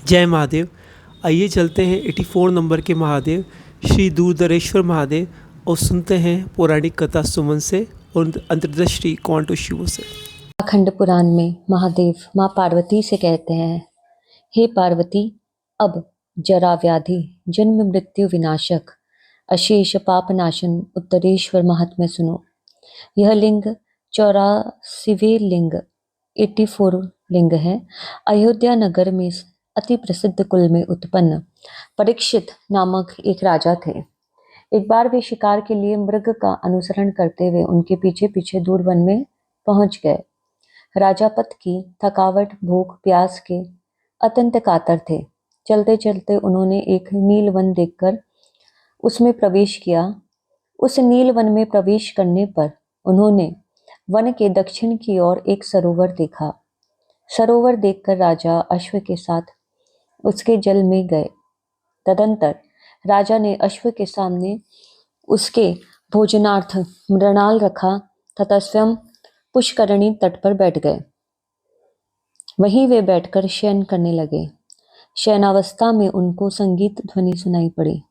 जय महादेव। आइए चलते हैं 84 नंबर के महादेव श्री दूरदरेश्वर महादेव और सुनते हैं पौराणिक कथा सुमन से और अंतर्दृष्टि क्वांटो शिवो से। अखंड पुराण में महादेव माँ पार्वती से कहते हैं, हे पार्वती, अब जरा व्याधि जन्म मृत्यु विनाशक अशेष पाप नाशन उत्तरेश्वर महात्म्य सुनो। यह लिंग 84वें लिंग 84 लिंग है। अयोध्या नगर में अति प्रसिद्ध कुल में उत्पन्न परीक्षित नामक एक राजा थे। एक बार वे शिकार के लिए मृग का अनुसरण करते हुए उनके पीछे पीछे दूर वन में पहुंच गए। राजा पथ की थकावट, भूख, प्यास के अत्यंत कातर थे। चलते चलते उन्होंने एक नील वन देखकर उसमें प्रवेश किया। उस नील वन में प्रवेश करने पर उन्होंने वन के दक्षिण की ओर एक सरोवर देखा। सरोवर देखकर राजा अश्व के साथ उसके जल में गए। तदंतर राजा ने अश्व के सामने उसके भोजनार्थ मृणाल रखा तथा स्वयं पुष्करणी तट पर बैठ गए। वहीं वे बैठकर शयन करने लगे। शयनावस्था में उनको संगीत ध्वनि सुनाई पड़ी।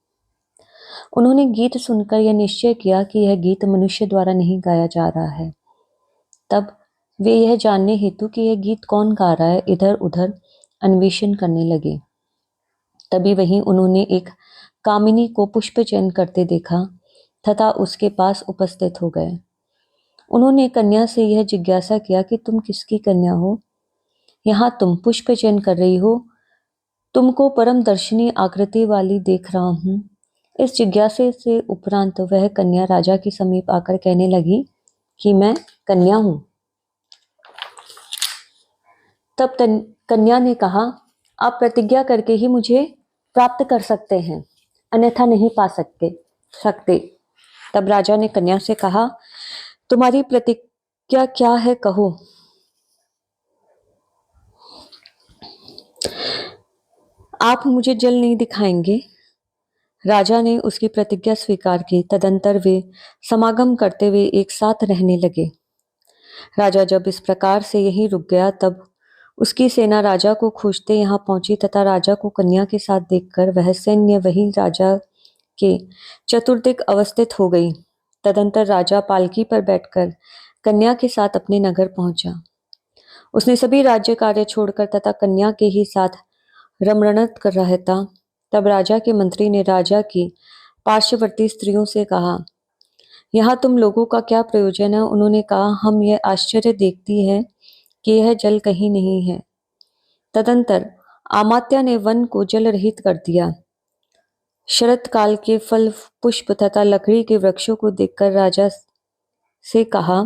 उन्होंने गीत सुनकर यह निश्चय किया कि यह गीत मनुष्य द्वारा नहीं गाया जा रहा है। तब वे यह जानने हेतु कि यह गीत कौन गा रहा है इधर उधर अन्वेषण करने लगे। तभी वहीं उन्होंने एक कामिनी को पुष्प चयन करते देखा तथा उसके पास उपस्थित हो गए। उन्होंने कन्या से यह जिज्ञासा किया कि तुम किसकी कन्या हो? यहाँ तुम पुष्प चयन कर रही हो। तुमको परम दर्शनीय आकृति वाली देख रहा हूँ। इस जिज्ञासा से उपरांत वह कन्या राजा के समीप आकर कहने लगी कि मैं कन्या हूँ। तब कन्या ने कहा, आप प्रतिज्ञा करके ही मुझे प्राप्त कर सकते हैं, अन्यथा नहीं पा सकते। तब राजा ने कन्या से कहा, तुम्हारी प्रतिज्ञा क्या है, कहो। आप मुझे जल नहीं दिखाएंगे? राजा ने उसकी प्रतिज्ञा स्वीकार की। तदंतर वे समागम करते हुए एक साथ रहने लगे। राजा जब इस प्रकार से यहीं रुक गया तब उसकी सेना राजा को खोजते यहाँ पहुंची तथा राजा को कन्या के साथ देखकर वह सैन्य वही राजा के चतुर्दिक अवस्थित हो गई। तदंतर राजा पालकी पर बैठकर कन्या के साथ अपने नगर पहुंचा। उसने सभी राज्य कार्य छोड़कर तथा कन्या के ही साथ रमणत कर रहा था। तब राजा के मंत्री ने राजा की पार्श्ववर्ती स्त्रियों से कहा, यहाँ तुम लोगों का क्या प्रयोजन है? उन्होंने कहा, हम यह आश्चर्य देखती है कि यह जल कहीं नहीं है। तदंतर आमात्या ने वन को जल रहित कर दिया। शरत काल के फल, पुष्प तथा लकड़ी के वृक्षों को देखकर राजा से कहा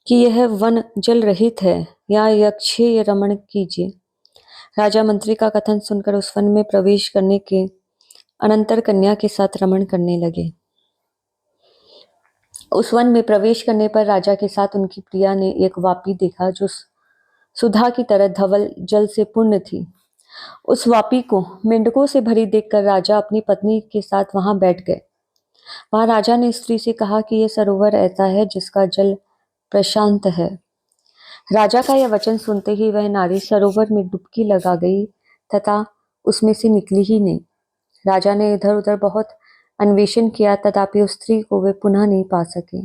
कि यह वन जल रहित है, या यक्षे रमण कीजिए। राजा मंत्री का कथन सुनकर उस वन में प्रवेश करने के अनंतर कन्या के साथ रमण करने लगे। उस वन में प्रवेश करने पर राजा के साथ उनकी प्रिया ने एक वापी देखा जो सुधा की तरह धवल जल से पूर्ण थी। उस वापी को मेंढकों से भरी देखकर राजा अपनी पत्नी के साथ वहां बैठ गए। वहां राजा ने स्त्री से कहा कि यह सरोवर ऐसा है जिसका जल प्रशांत है। राजा का यह वचन सुनते ही वह नारी सरोवर में डुबकी लगा गई तथा उसमें से निकली ही नहीं। राजा ने इधर उधर बहुत अन्वेषण किया तथापि उस स्त्री को वे पुनः नहीं पा सके।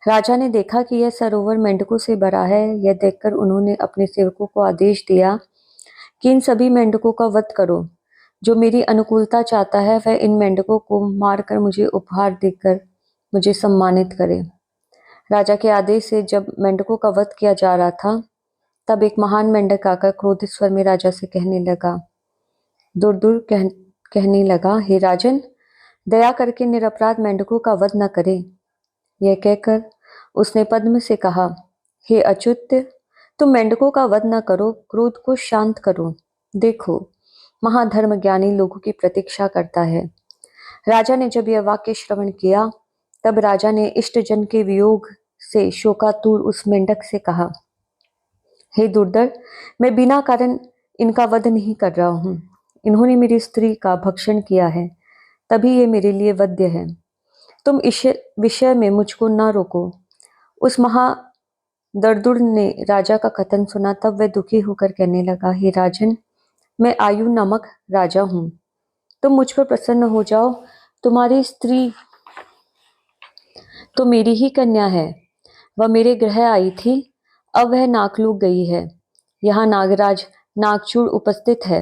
राजा ने देखा कि यह सरोवर मेंढकों से भरा है। यह देखकर उन्होंने अपने सेवकों को आदेश दिया कि इन सभी मेंढकों का वध करो। जो मेरी अनुकूलता चाहता है वह इन मेंढकों को मारकर मुझे उपहार देकर मुझे सम्मानित करे। राजा के आदेश से जब मेंढकों का वध किया जा रहा था तब एक महान मेंढक आकर क्रोधित स्वर में राजा से कहने लगा, हे राजन, दया करके निरपराध मेंढकों का वध न करे। यह कहकर उसने पद्म से कहा, हे अच्युत, तुम मेंढकों का वध न करो, क्रोध को शांत करो। देखो, महाधर्म ज्ञानी लोगों की प्रतीक्षा करता है। राजा ने जब यह वाक्य श्रवण किया तब राजा ने इष्ट जन के वियोग से शोकातुर उस मेंढक से कहा, हे दुर्धर, मैं बिना कारण इनका वध नहीं कर रहा हूँ। इन्होंने मेरी स्त्री का भक्षण किया है, तभी ये मेरे लिए वध्य है। तुम इस विषय में मुझको न रोको। उस महादर्दुर ने राजा का कथन सुना। तब वह दुखी होकर कहने लगा, हे राजन, मैं आयु नामक राजा हूँ। तुम मुझ पर प्रसन्न हो जाओ। तुम्हारी स्त्री तो मेरी ही कन्या है। वह मेरे गृह आई थी, अब वह नाकलूक गई है। यहाँ नागराज नागचूड़ उपस्थित है।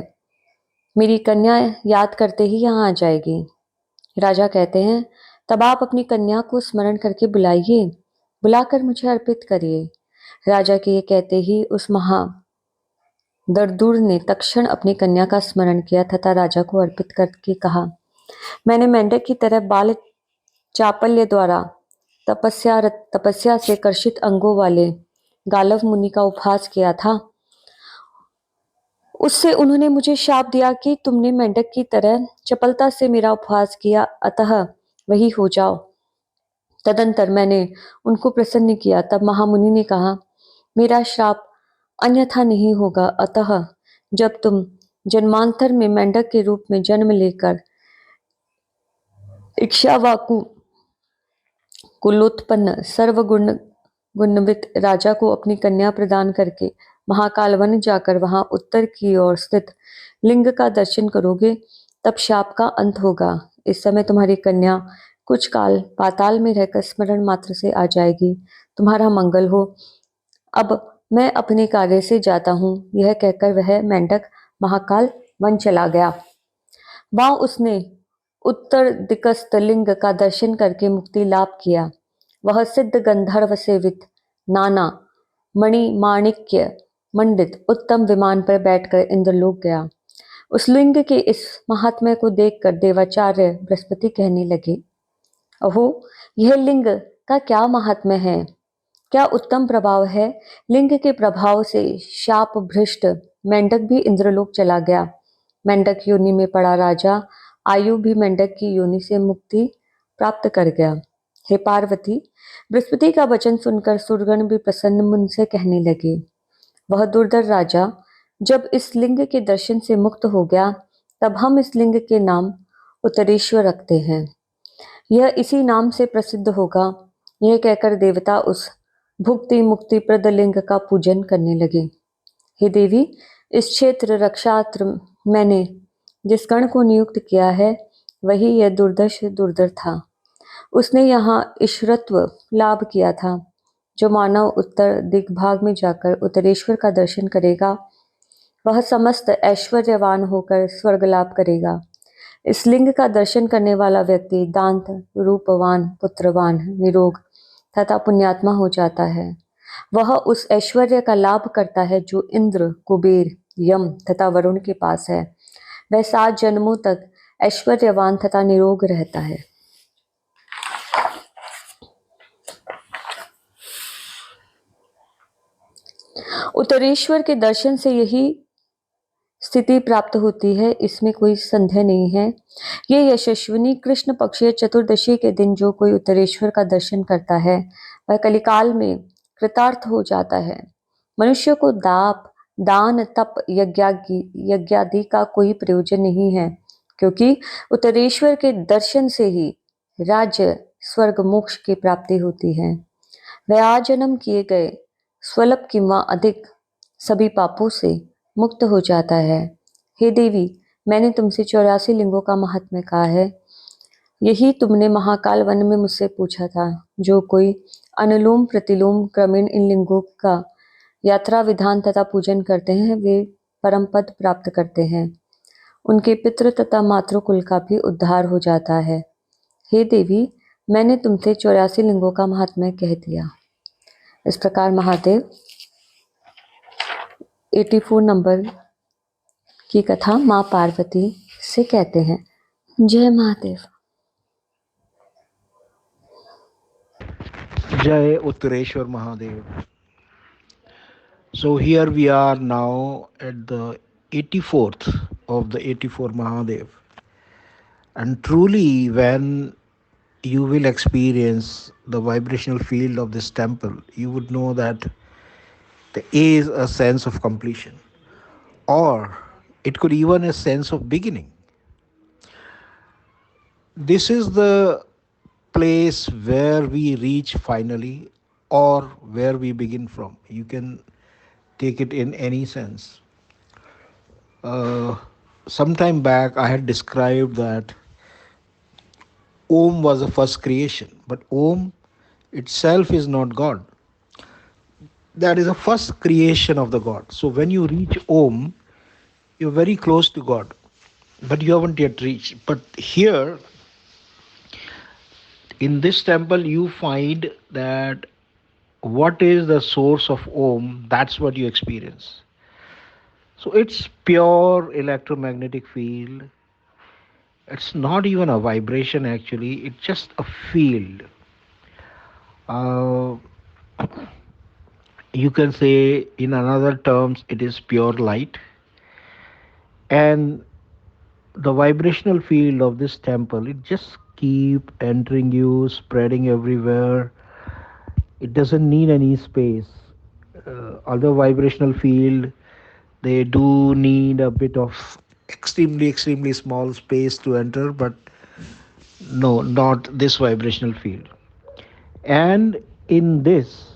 मेरी कन्या याद करते ही यहाँ आ जाएगी। राजा कहते हैं, तब आप अपनी कन्या को स्मरण करके बुलाइए, बुलाकर मुझे अर्पित करिए। राजा के ये कहते ही उस दरदूर ने तक्षण अपनी कन्या का स्मरण किया तथा राजा को अर्पित करके कहा, मैंने मेंढक की तरह बाल चापल्य द्वारा तपस्या से कर्षित अंगों वाले गालव मुनि का उपहास किया था। उससे उन्होंने मुझे शाप दिया कि तुमने मेंढक की तरह चपलता से मेरा उपहास किया, अतः वही हो जाओ। तदंतर मैंने उनको प्रसन्न किया। तब महामुनि ने कहा, मेरा श्राप अन्यथा नहीं होगा, अतः जब तुम जन्मांतर में मेंढक के रूप में जन्म लेकर इक्ष्वाकु कुलोत्पन्न सर्वगुण गुणवित राजा को अपनी कन्या प्रदान करके महाकाल वन जाकर वहां उत्तर की ओर स्थित लिंग का दर्शन करोगे, तब शाप का अंत होगा। इस समय तुम्हारी कन्या कुछ काल पाताल में रहकर स्मरण मात्र से आ जाएगी। तुम्हारा मंगल हो। अब मैं अपने कार्य से जाता हूँ। यह कहकर वह मेंढक महाकाल वन चला गया। वहां उसने उत्तर दिक्स्थ लिंग का दर्शन करके मुक्ति लाभ किया। वह सिद्ध गंधर्व सेवित नाना मणि माणिक्य मंडित उत्तम विमान पर बैठकर इंद्रलोक गया। उस लिंग के इस महात्म्य को देखकर देवाचार्य बृहस्पति कहने लगे, अहो, यह लिंग का क्या महात्म्य है, क्या उत्तम प्रभाव है। लिंग के प्रभाव से शाप भ्रष्ट मेंढक भी इंद्रलोक चला गया। मेंढक योनि में पड़ा राजा आयु भी मेंढक की योनि से मुक्ति प्राप्त कर गया। हे पार्वती, बृहस्पति का वचन सुनकर सुरगण भी प्रसन्न मन से कहने लगे, वह दुर्धर राजा जब इस लिंग के दर्शन से मुक्त हो गया, तब हम इस लिंग के नाम उत्तरेश्वर रखते हैं। यह इसी नाम से प्रसिद्ध होगा। यह कहकर देवता उस भुक्ति मुक्ति प्रद लिंग का पूजन करने लगे। हे देवी, इस क्षेत्र रक्षात्र मैंने जिस गण को नियुक्त किया है, वही यह दुर्धर था। उसने यहाँ ईश्वरत्व लाभ किया था। जो मानव उत्तर दिग्भाग में जाकर उत्तरेश्वर का दर्शन करेगा, वह समस्त ऐश्वर्यवान होकर स्वर्ग लाभ करेगा। इस लिंग का दर्शन करने वाला व्यक्ति दांत रूपवान पुत्रवान निरोग तथा पुण्यात्मा हो जाता है। वह उस ऐश्वर्य का लाभ करता है जो इंद्र कुबेर यम तथा वरुण के पास है। वह 7 जन्मों तक ऐश्वर्यवान तथा निरोग रहता है। उत्तरेश्वर के दर्शन से यही स्थिति प्राप्त होती है, इसमें कोई संदेह नहीं है। ये यशस्विनी कृष्ण पक्षीय चतुर्दशी के दिन जो कोई उत्तरेश्वर का दर्शन करता है, वह कलिकाल में कृतार्थ हो जाता है। मनुष्य को दान तप यज्ञादि का कोई प्रयोजन नहीं है, क्योंकि उत्तरेश्वर के दर्शन से ही राज्य स्वर्ग मोक्ष की प्राप्ति होती है। वह आजन्म किए गए स्वल्प किंवा अधिक सभी पापों से मुक्त हो जाता है। हे देवी, मैंने तुमसे 84 लिंगों का महात्म्य कहा है। यही तुमने महाकाल वन में मुझसे पूछा था। जो कोई अनुलोम प्रतिलोम क्रमेण इन लिंगों का यात्रा विधान तथा पूजन करते हैं, वे परम पद प्राप्त करते हैं। उनके पितृ तथा मातृकुल का भी उद्धार हो जाता है। हे देवी, मैंने तुमसे 84 लिंगों का महात्म्य कह दिया। इस प्रकार महादेव 84 नंबर की कथा माँ पार्वती से कहते हैं। जय Mahadev. Jai Uttareshwar Mahadev. So here we are now at the 84th of the 84 Mahadev. And truly, when you will experience the vibrational field of this temple, you would know that there is a sense of completion, or it could even a sense of beginning. This is the place where we reach finally, or where we begin from. You can take it in any sense. some time back I had described that Om was the first creation, but Om itself is not God. That is the first creation of the God. So when you reach Om, you're very close to God, but you haven't yet reached. But here in this temple, you find that what is the source of Om, that's what you experience. So it's pure electromagnetic field. It's not even a vibration actually, it's just a field. Uh, you can say in another terms it is pure light, and the vibrational field of this temple, it just keep entering you, spreading everywhere. It doesn't need any space. Other vibrational field, they do need a bit of extremely small space to enter, but no, not this vibrational field. And in this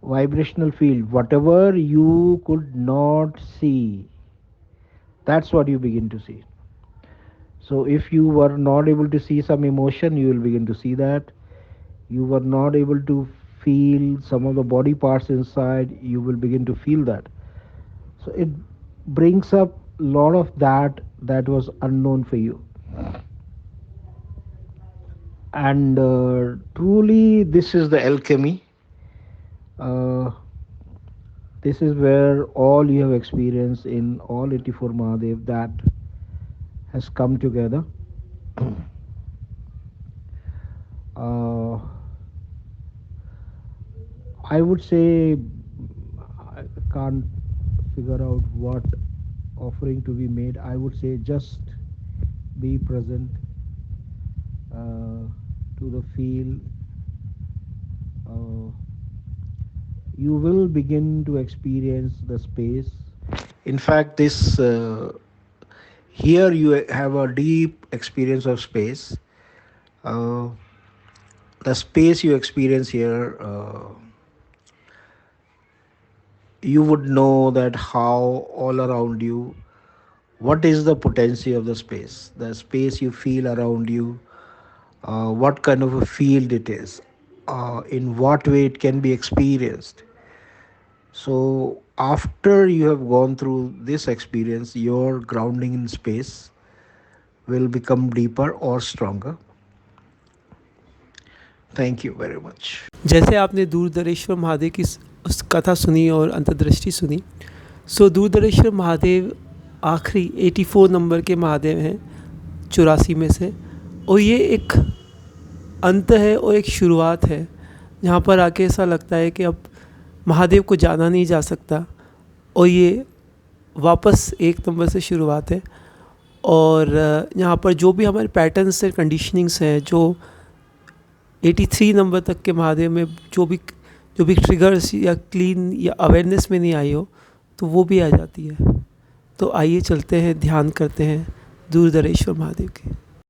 vibrational field, whatever you could not see, that's what you begin to see. So if you were not able to see some emotion, you will begin to see that. You were not able to feel some of the body parts inside, you will begin to feel that. So it brings up a lot of that was unknown for you. And truly, this is the alchemy. Uh, this is where all you have experienced in all 84 Mahadev, that has come together. uh, I would say I can't figure out what offering to be made. I would say just be present to the field. You will begin to experience the space. In fact, this here you have a deep experience of space. Uh, the space you experience here, you would know that how all around you, what is the potency of the space you feel around you, what kind of a field it is, in what way it can be experienced. So after you have gone through this experience, your grounding in space will become deeper or stronger. Thank you very much. जैसे आपने दूरदरेश्वर महादेव की उस कथा सुनी और अंतर्दृष्टि सुनी, सो दूरदरेश्वर महादेव आखिरी 84 नंबर के महादेव हैं 84 में से, और ये एक अंत है और एक शुरुआत है जहाँ पर आके ऐसा लगता है कि अब महादेव को जाना नहीं जा सकता, और ये वापस 1 नंबर से शुरुआत है। और यहाँ पर जो भी हमारे पैटर्न्स और कंडीशनिंग्स हैं, जो 83 नंबर तक के महादेव में जो भी ट्रिगर्स या क्लीन या अवेयरनेस में नहीं आई हो, तो वो भी आ जाती है। तो आइए चलते हैं, ध्यान करते हैं दूरदरेश्वर महादेव के।